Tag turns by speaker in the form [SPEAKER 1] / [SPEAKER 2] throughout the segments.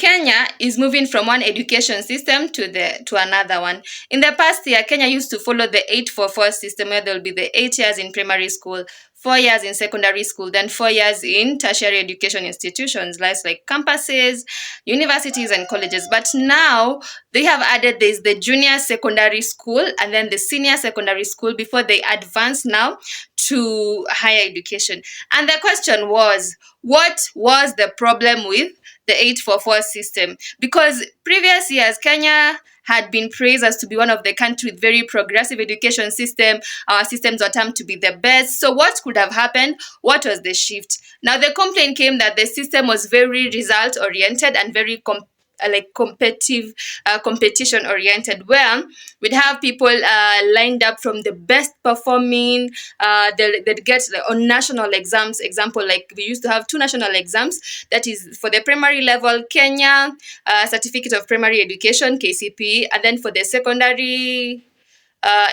[SPEAKER 1] Kenya is moving from one education system to another one. In the past year, Kenya used to follow the 8-4-4 system, where there will be the 8 years in primary school, 4 years in secondary school, then 4 years in tertiary education institutions, like campuses, universities, and colleges. But now they have added there's the junior secondary school and then the senior secondary school before they advance now to higher education. And the question was, what was the problem with the 8-4-4 system? Because previous years, Kenya had been praised as to be one of the countries with very progressive education system. Our systems were termed to be the best. So what could have happened? What was the shift? Now the complaint came that the system was very result oriented and very competitive, competition oriented, where we'd have people lined up from the best performing, they'd get on national exams. Example, like we used to have two national exams, that is for the primary level, Kenya Certificate of Primary Education, KCPE, and then for the secondary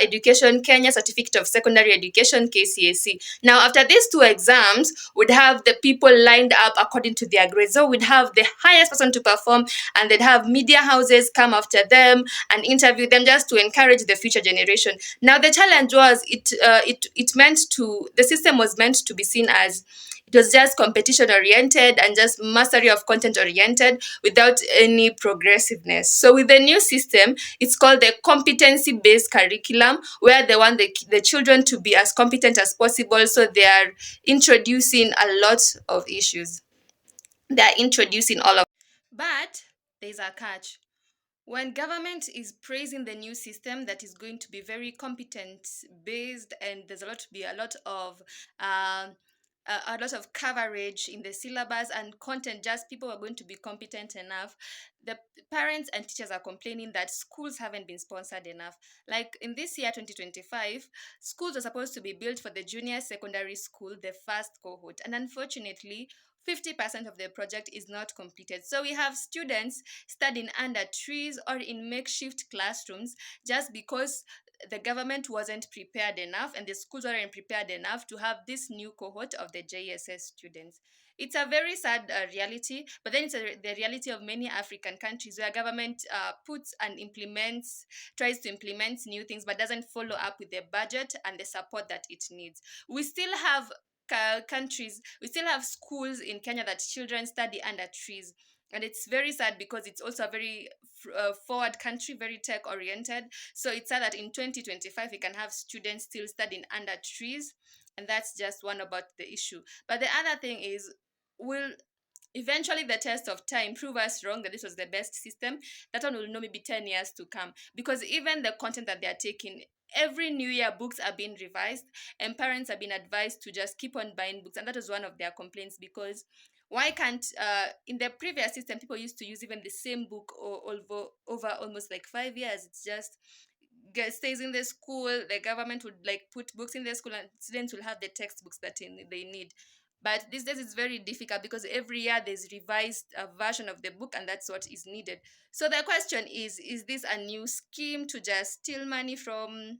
[SPEAKER 1] education, Kenya Certificate of Secondary Education, KCSE. Now, after these two exams, we'd have the people lined up according to their grades. So we'd have the highest person to perform, and they'd have media houses come after them and interview them just to encourage the future generation. Now, the challenge was the system was meant to be seen as it was just competition oriented and just mastery of content oriented without any progressiveness. So with the new system, it's called the competency based curriculum, where they want the children to be as competent as possible. So they are introducing a lot of issues. They're introducing all of, but there's a catch. When government is praising the new system that is going to be very competent based, and there's a lot of um, a lot of coverage in the syllabus and content, just people are going to be competent enough, the parents and teachers are complaining that schools haven't been sponsored enough. Like in this year 2025, schools are supposed to be built for the junior secondary school, the first cohort, and unfortunately 50% of the project is not completed. So we have students studying under trees or in makeshift classrooms just because the government wasn't prepared enough and the schools weren't prepared enough to have this new cohort of the JSS students. It's a very sad reality, but then it's the reality of many African countries where government puts and tries to implement new things, but doesn't follow up with the budget and the support that it needs. We still have we still have schools in Kenya that children study under trees. And it's very sad because it's also a very forward country, very tech oriented. So it's sad that in 2025 we can have students still studying under trees. And that's just one about the issue. But the other thing is, will eventually the test of time prove us wrong that this was the best system? That one will know maybe 10 years to come, because even the content that they are taking, every new year books are being revised and parents have been advised to just keep on buying books, and that was one of their complaints. Because why can't in the previous system people used to use even the same book over almost like 5 years? It's just stays in the school, the government would like put books in the school and students will have the textbooks that they need. But these days it's very difficult because every year there's revised version of the book, and that's what is needed. So the question is this a new scheme to just steal money from,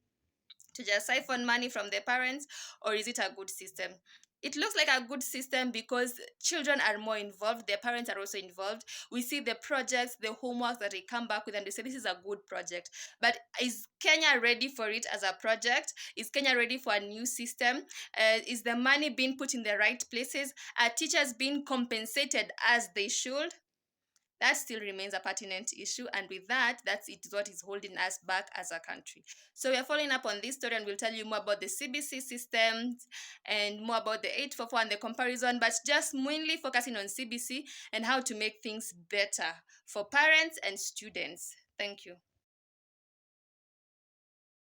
[SPEAKER 1] to just siphon money from the parents, or is it a good system? It looks like a good system because children are more involved, their parents are also involved. We see the projects, the homework that they come back with, and they say this is a good project. But is Kenya ready for it as a project? Is Kenya ready for a new system? Is the money being put in the right places? Are teachers being compensated as they should? That still remains a pertinent issue. And with that, that's it, what is holding us back as a country. So we are following up on this story and we'll tell you more about the CBC systems and more about the 8-4-4 and the comparison, but just mainly focusing on CBC and how to make things better for parents and students. Thank you.